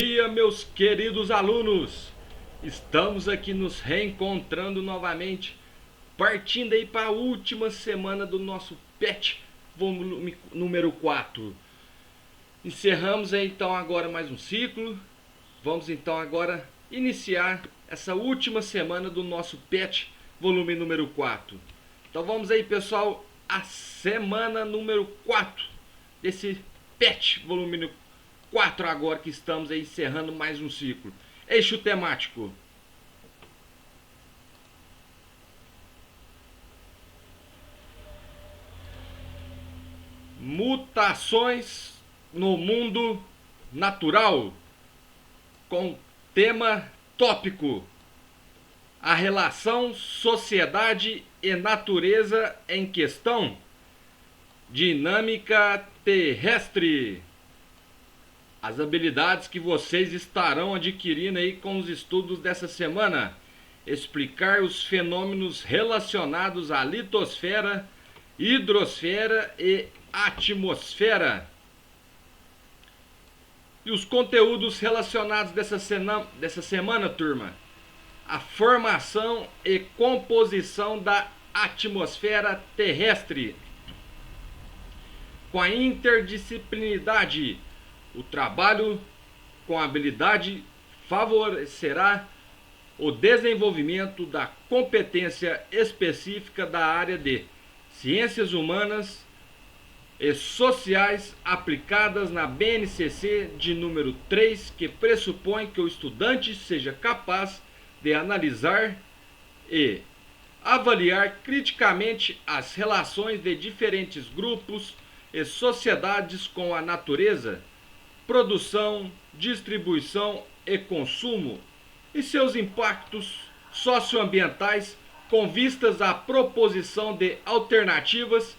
Dia, meus queridos alunos! Estamos aqui nos reencontrando novamente, partindo aí para a última semana do nosso PET, volume número 4. Encerramos aí então agora mais um ciclo. Vamos então agora iniciar essa última semana do nosso PET, volume número 4. Então vamos aí, pessoal, a semana número 4 desse PET, volume 4 agora que estamos aí encerrando mais um ciclo. Eixo temático. Mutações no mundo natural. Com tema tópico: a relação sociedade e natureza em questão. Dinâmica terrestre. As habilidades que vocês estarão adquirindo aí com os estudos dessa semana: explicar os fenômenos relacionados à litosfera, hidrosfera e atmosfera. E os conteúdos relacionados dessa semana, turma: a formação e composição da atmosfera terrestre. Com a interdisciplinaridade, o trabalho com habilidade favorecerá o desenvolvimento da competência específica da área de ciências humanas e sociais aplicadas na BNCC de número 3, que pressupõe que o estudante seja capaz de analisar e avaliar criticamente as relações de diferentes grupos e sociedades com a natureza, produção, distribuição e consumo e seus impactos socioambientais, com vistas à proposição de alternativas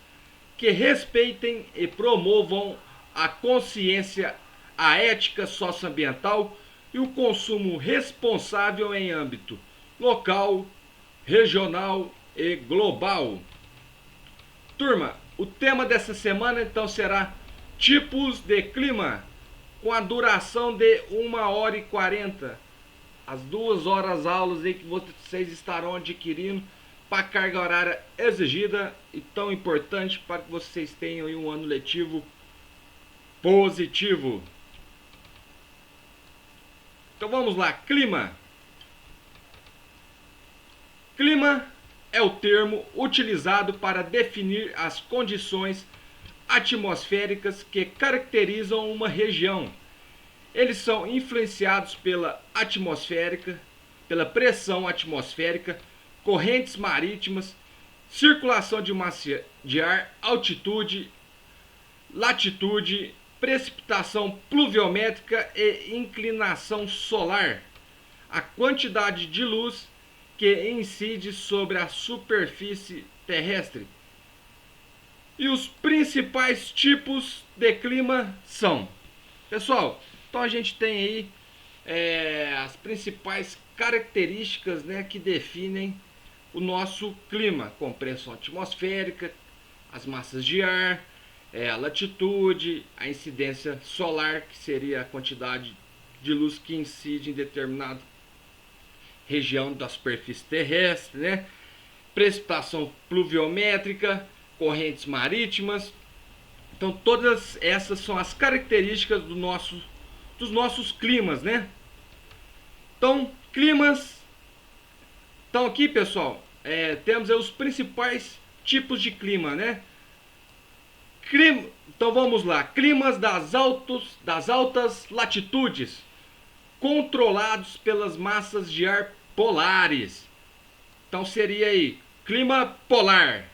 que respeitem e promovam a consciência, a ética socioambiental e o consumo responsável em âmbito local, regional e global. Turma, o tema dessa semana então será tipos de clima, com a duração de 1h40. As 2 horas aulas aí que vocês estarão adquirindo para a carga horária exigida e tão importante para que vocês tenham aí um ano letivo positivo. Então vamos lá, clima. Clima é o termo utilizado para definir as condições atmosféricas que caracterizam uma região. Eles são influenciados pela pressão atmosférica, correntes marítimas, circulação de massa de ar, altitude, latitude, precipitação pluviométrica e inclinação solar, a quantidade de luz que incide sobre a superfície terrestre. E os principais tipos de clima são, pessoal, então a gente tem aí as principais características, né, que definem o nosso clima: com pressão atmosférica, as massas de ar, a latitude, a incidência solar, que seria a quantidade de luz que incide em determinada região da superfície terrestre, né? Precipitação pluviométrica, correntes marítimas. Então todas essas são as características dos nossos climas, né? Então, climas. Então aqui, pessoal, temos aí os principais tipos de clima, né? Então vamos lá. Climas das altas latitudes, controlados pelas massas de ar polares. Então seria aí clima polar.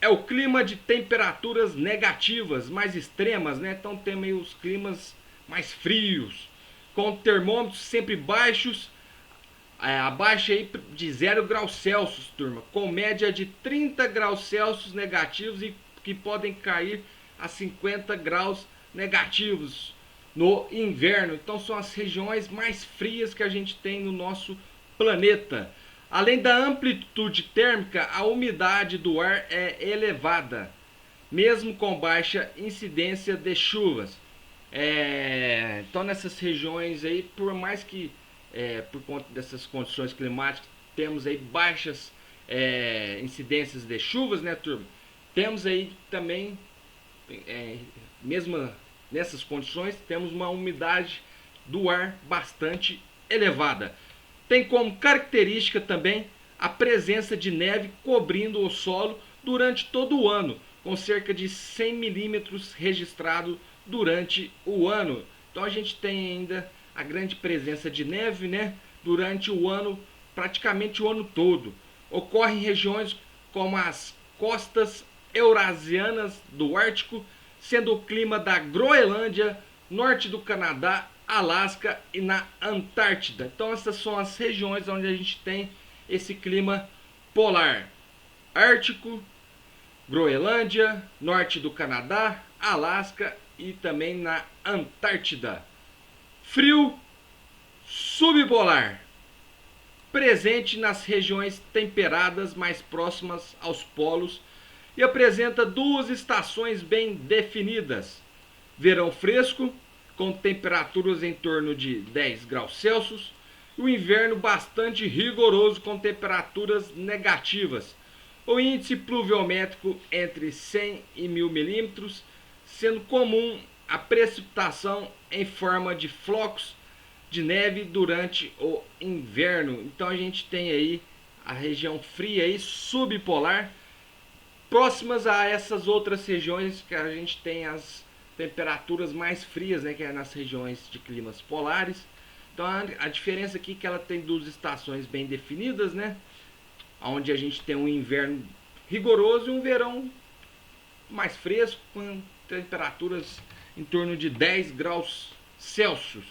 É o clima de temperaturas negativas, mais extremas, né? Então temos aí os climas mais frios, com termômetros sempre baixos, abaixo aí de 0 graus Celsius, turma, com média de 30 graus Celsius negativos e que podem cair a 50 graus negativos no inverno. Então são as regiões mais frias que a gente tem no nosso planeta. Além da amplitude térmica, a umidade do ar é elevada, mesmo com baixa incidência de chuvas. Então nessas regiões aí, por mais que por conta dessas condições climáticas, temos aí baixas incidências de chuvas, né, turma? Temos aí também, mesmo nessas condições, temos uma umidade do ar bastante elevada. Tem como característica também a presença de neve cobrindo o solo durante todo o ano, com cerca de 100 milímetros registrado durante o ano. Então a gente tem ainda a grande presença de neve, né, durante o ano, praticamente o ano todo. Ocorre em regiões como as costas eurasianas do Ártico, sendo o clima da Groenlândia, norte do Canadá, Alasca e na Antártida. Então essas são as regiões onde a gente tem esse clima polar: Ártico, Groenlândia, norte do Canadá, Alasca e também na Antártida. Frio subpolar, presente nas regiões temperadas mais próximas aos polos, e apresenta duas estações bem definidas: verão fresco, com temperaturas em torno de 10 graus Celsius, e o inverno bastante rigoroso, com temperaturas negativas. O índice pluviométrico entre 100 e 1000 milímetros, sendo comum a precipitação em forma de flocos de neve durante o inverno. Então a gente tem aí a região fria e subpolar, próximas a essas outras regiões que a gente tem as temperaturas mais frias, né, que é nas regiões de climas polares. Então a diferença aqui é que ela tem duas estações bem definidas, né, onde a gente tem um inverno rigoroso e um verão mais fresco, com temperaturas em torno de 10 graus Celsius.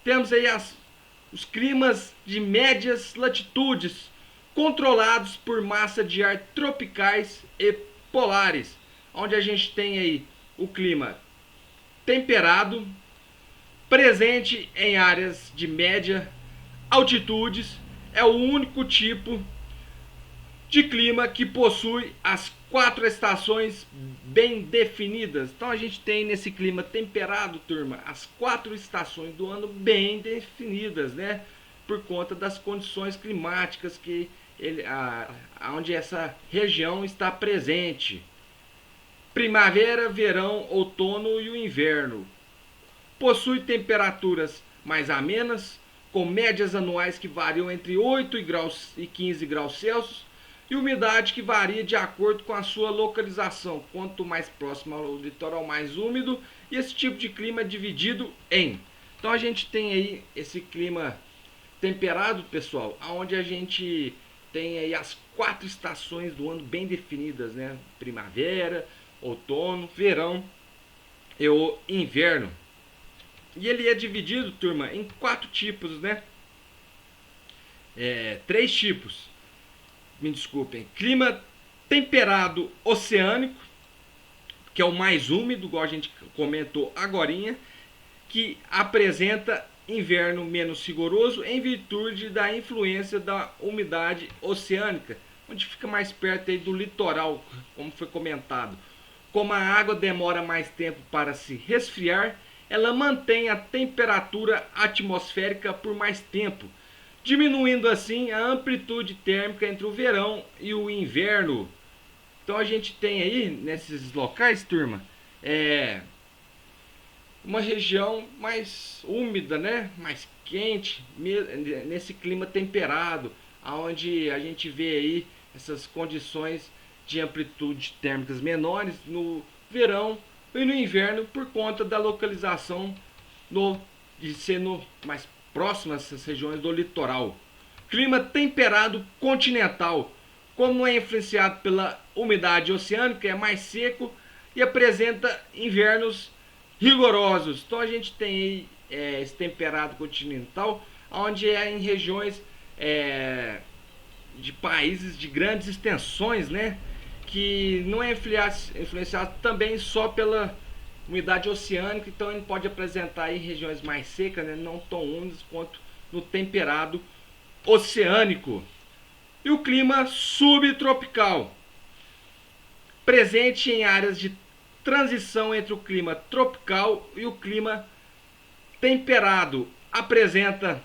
Temos aí os climas de médias latitudes, controlados por massa de ar tropicais e polares, onde a gente tem aí o clima temperado, presente em áreas de média altitudes. É o único tipo de clima que possui as 4 estações bem definidas. Então a gente tem nesse clima temperado, turma, as 4 estações do ano bem definidas, né? Por conta das condições climáticas que onde essa região está presente: primavera, verão, outono e o inverno. Possui temperaturas mais amenas, com médias anuais que variam entre 8 graus e 15 graus Celsius, e umidade que varia de acordo com a sua localização. Quanto mais próximo ao litoral, mais úmido. E esse tipo de clima é dividido em... Então a gente tem aí esse clima temperado, pessoal, onde a gente tem aí as 4 estações do ano bem definidas, né? Primavera, outono, verão e o inverno. E ele é dividido, turma, em 4 tipos, né? 3 tipos. Me desculpem. Clima temperado oceânico, que é o mais úmido, igual a gente comentou agorinha, que apresenta inverno menos rigoroso em virtude da influência da umidade oceânica, onde fica mais perto aí do litoral, como foi comentado. Como a água demora mais tempo para se resfriar, ela mantém a temperatura atmosférica por mais tempo, diminuindo assim a amplitude térmica entre o verão e o inverno. Então a gente tem aí nesses locais, turma, uma região mais úmida, né? Mais quente, nesse clima temperado, onde a gente vê aí essas condições de amplitude térmicas menores no verão e no inverno, por conta da localização de ser mais próximo a essas regiões do litoral. Clima temperado continental, como é influenciado pela umidade oceânica, é mais seco e apresenta invernos rigorosos. Então a gente tem esse temperado continental, onde é em regiões de países de grandes extensões, né? Que não é influenciado também só pela umidade oceânica, então ele pode apresentar aí regiões mais secas, né? Não tão úmidas quanto no temperado oceânico. E o clima subtropical, presente em áreas de transição entre o clima tropical e o clima temperado. Apresenta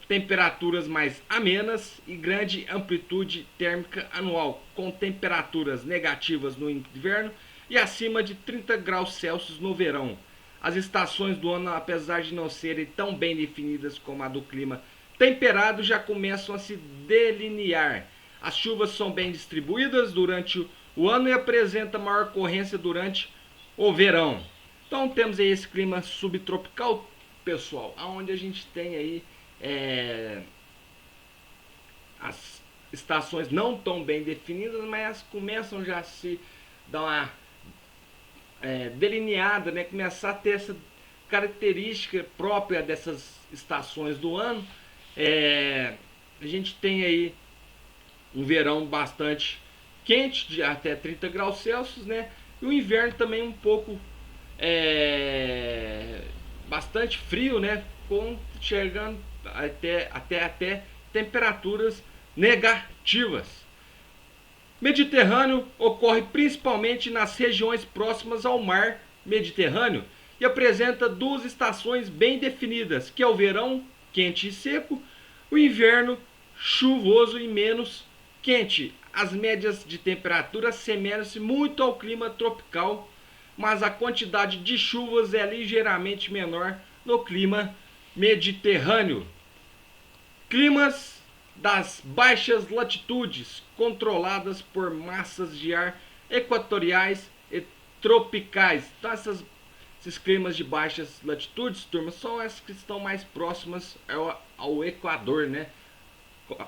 temperaturas mais amenas e grande amplitude térmica anual, com temperaturas negativas no inverno e acima de 30 graus Celsius no verão. As estações do ano, apesar de não serem tão bem definidas como a do clima temperado, já começam a se delinear. As chuvas são bem distribuídas durante o ano e apresentam maior ocorrência durante o verão. Então temos aí esse clima subtropical, pessoal, onde a gente tem aí as estações não tão bem definidas, mas começam já a se dar uma delineada, né? Começar a ter essa característica própria dessas estações do ano. A gente tem aí um verão bastante quente, de até 30 graus Celsius, né? E o inverno também um pouco bastante frio, né? Chegando até temperaturas negativas. Mediterrâneo ocorre principalmente nas regiões próximas ao mar Mediterrâneo e apresenta duas estações bem definidas, que é o verão quente e seco, o inverno chuvoso e menos quente. As médias de temperatura assemelham-se muito ao clima tropical, mas a quantidade de chuvas é ligeiramente menor no clima mediterrâneo. Climas das baixas latitudes, controladas por massas de ar equatoriais e tropicais. Então esses climas de baixas latitudes, turma, são as que estão mais próximas ao Equador, né?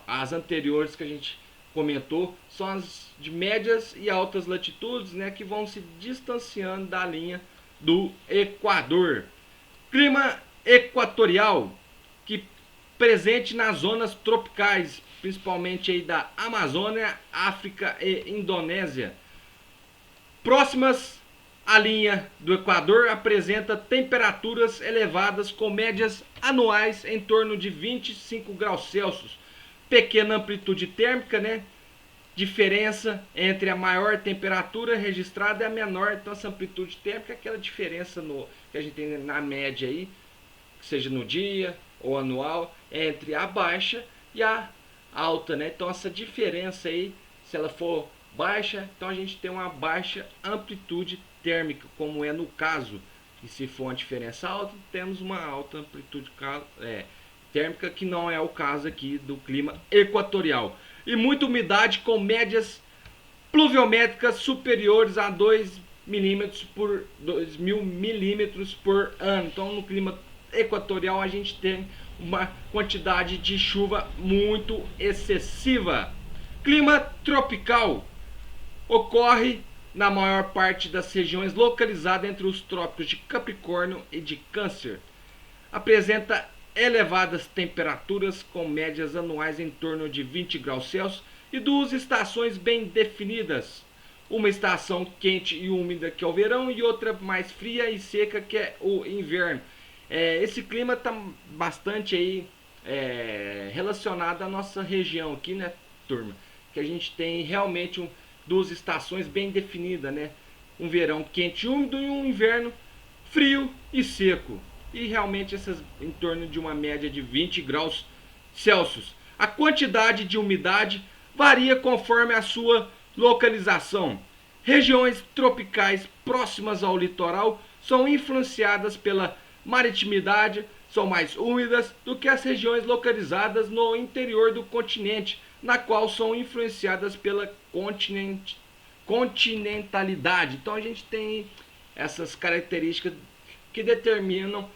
As anteriores que a gente comentou são as de médias e altas latitudes, né, que vão se distanciando da linha do Equador. Clima equatorial, que presente nas zonas tropicais, principalmente aí da Amazônia, África e Indonésia. Próximas à linha do Equador, apresenta temperaturas elevadas com médias anuais em torno de 25 graus Celsius. Pequena amplitude térmica, né? Diferença entre a maior temperatura registrada e a menor. Então essa amplitude térmica é aquela diferença que a gente tem na média aí, que seja no dia ou anual, entre a baixa e a alta, né? Então essa diferença aí, se ela for baixa, então a gente tem uma baixa amplitude térmica, como é no caso. E se for uma diferença alta, temos uma alta amplitude térmica, que não é o caso aqui do clima equatorial. E muita umidade, com médias pluviométricas superiores a 2 milímetros por 2.000 milímetros por ano. Então no clima equatorial a gente tem uma quantidade de chuva muito excessiva. Clima tropical ocorre na maior parte das regiões localizadas entre os trópicos de Capricórnio e de Câncer. Apresenta elevadas temperaturas com médias anuais em torno de 20 graus Celsius e duas estações bem definidas. Uma estação quente e úmida, que é o verão, e outra mais fria e seca, que é o inverno. Esse clima está bastante aí relacionado à nossa região aqui, né, turma? Que a gente tem realmente duas estações bem definidas, né? Um verão quente e úmido e um inverno frio e seco. E realmente essas em torno de uma média de 20 graus Celsius. A quantidade de umidade varia conforme a sua localização. Regiões tropicais próximas ao litoral são influenciadas pela maritimidade, são mais úmidas do que as regiões localizadas no interior do continente, na qual são influenciadas pela continentalidade. Então a gente tem essas características que determinam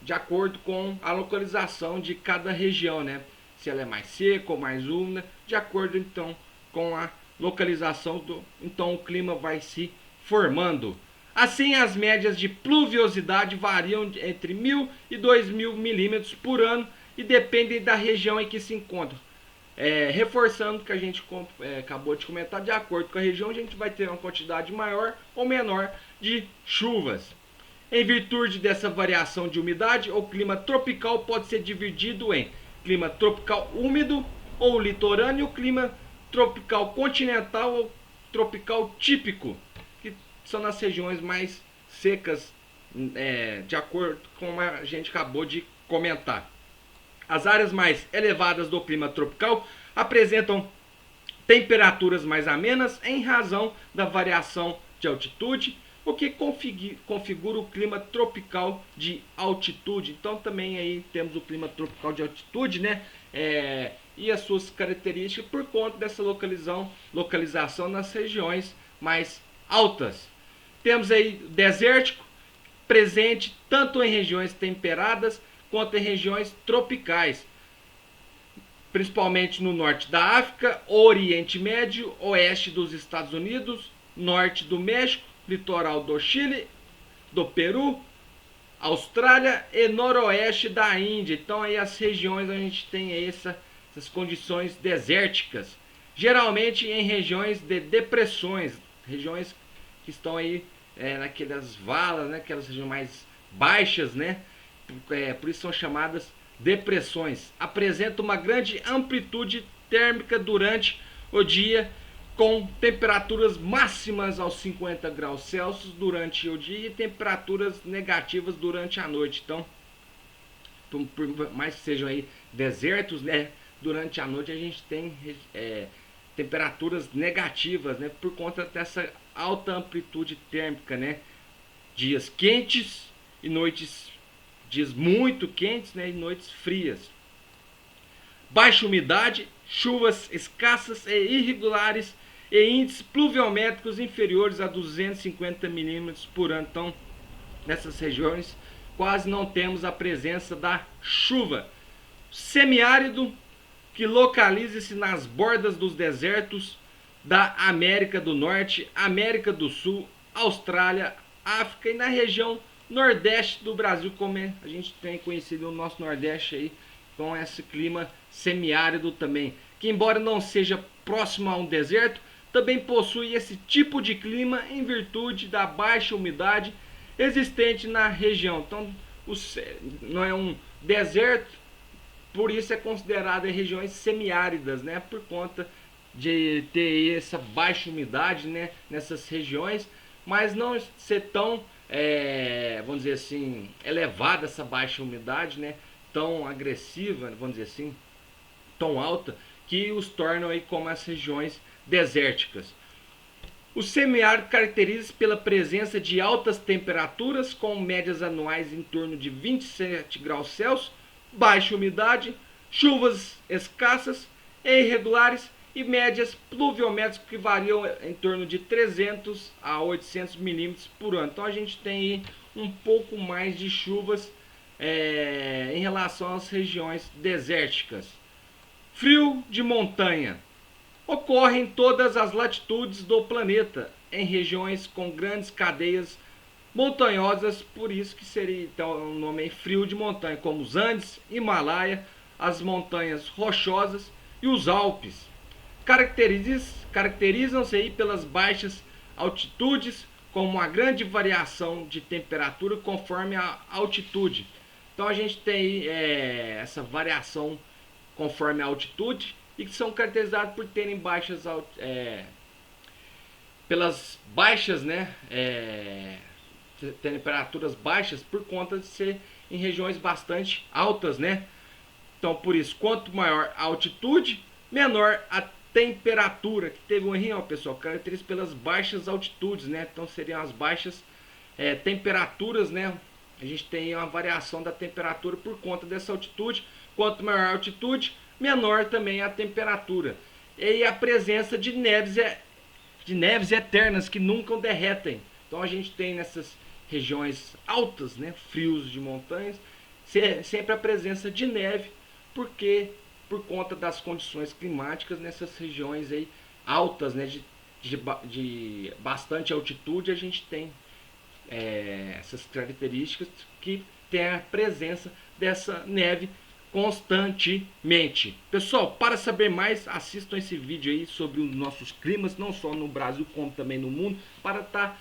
de acordo com a localização de cada região, né? Se ela é mais seca ou mais úmida, de acordo então com a localização então o clima vai se formando. Assim, as médias de pluviosidade variam entre 1.000 e 2.000 milímetros por ano e dependem da região em que se encontra. Reforçando o que a gente acabou de comentar, de acordo com a região, a gente vai ter uma quantidade maior ou menor de chuvas. Em virtude dessa variação de umidade, o clima tropical pode ser dividido em clima tropical úmido ou litorâneo, clima tropical continental ou tropical típico, que são nas regiões mais secas, de acordo com a gente acabou de comentar. As áreas mais elevadas do clima tropical apresentam temperaturas mais amenas em razão da variação de altitude, o que configura o clima tropical de altitude. Então também aí temos o clima tropical de altitude, né? E as suas características por conta dessa localização nas regiões mais altas. Temos aí desértico, presente tanto em regiões temperadas quanto em regiões tropicais, principalmente no norte da África, Oriente Médio, oeste dos Estados Unidos, norte do México, litoral do Chile, do Peru, Austrália e noroeste da Índia. Então aí as regiões a gente tem aí essas condições desérticas, geralmente em regiões de depressões, regiões que estão aí naquelas valas, né, aquelas regiões mais baixas, né? Por isso são chamadas depressões. Apresenta uma grande amplitude térmica durante o dia, com temperaturas máximas aos 50 graus Celsius durante o dia e temperaturas negativas durante a noite. Então, por mais que sejam aí desertos, né, durante a noite a gente tem temperaturas negativas, né, por conta dessa alta amplitude térmica, né? Dias quentes e dias muito quentes, né, e noites frias. Baixa umidade, chuvas escassas e irregulares e índices pluviométricos inferiores a 250 milímetros por ano. Então, nessas regiões quase não temos a presença da chuva. Semiárido, que localiza-se nas bordas dos desertos da América do Norte, América do Sul, Austrália, África e na região nordeste do Brasil, como a gente tem conhecido o nosso nordeste aí, com esse clima semiárido também, que embora não seja próximo a um deserto, também possui esse tipo de clima em virtude da baixa umidade existente na região. Então não é um deserto, por isso é considerado regiões semiáridas, né, por conta de ter essa baixa umidade, né, nessas regiões, mas não ser tão, vamos dizer assim, elevada essa baixa umidade, né, tão agressiva, vamos dizer assim, tão alta, que os tornam aí como as regiões desérticas. O semiárido caracteriza-se pela presença de altas temperaturas, com médias anuais em torno de 27 graus Celsius, baixa umidade, chuvas escassas e irregulares e médias pluviométricas que variam em torno de 300 a 800 milímetros por ano. Então a gente tem aí um pouco mais de chuvas em relação às regiões desérticas. Frio de montanha. Ocorre em todas as latitudes do planeta, em regiões com grandes cadeias montanhosas, por isso que seria então o nome frio de montanha, como os Andes, Himalaia, as montanhas rochosas e os Alpes. Caracterizam-se aí pelas baixas altitudes, com uma grande variação de temperatura conforme a altitude. Então a gente tem essa variação conforme a altitude e que são caracterizados por terem pelas baixas, né, temperaturas baixas por conta de ser em regiões bastante altas, né? Então por isso, quanto maior a altitude, menor a temperatura. Que teve um erro, pessoal, caracteriza pelas baixas altitudes, né? Então seriam as baixas temperaturas, né? A gente tem uma variação da temperatura por conta dessa altitude. Quanto maior a altitude, menor também a temperatura. E a presença de neves eternas que nunca derretem. Então a gente tem nessas regiões altas, né, frios de montanhas, sempre a presença de neve, porque por conta das condições climáticas nessas regiões aí altas, né, de bastante altitude, a gente tem essas características que tem a presença dessa neve constantemente. Pessoal, para saber mais, assistam esse vídeo aí sobre os nossos climas, não só no Brasil como também no mundo, para estar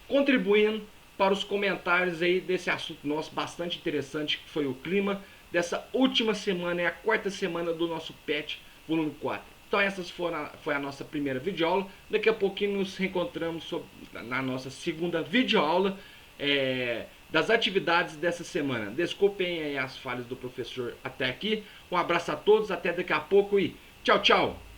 contribuindo para os comentários aí desse assunto nosso bastante interessante, que foi o clima dessa última semana, é a quarta semana do nosso PET volume 4. Então essa foi a nossa primeira videoaula. Daqui a pouquinho nos reencontramos na nossa segunda videoaula das atividades dessa semana. Desculpem aí as falhas do professor até aqui. Um abraço a todos, até daqui a pouco e tchau, tchau!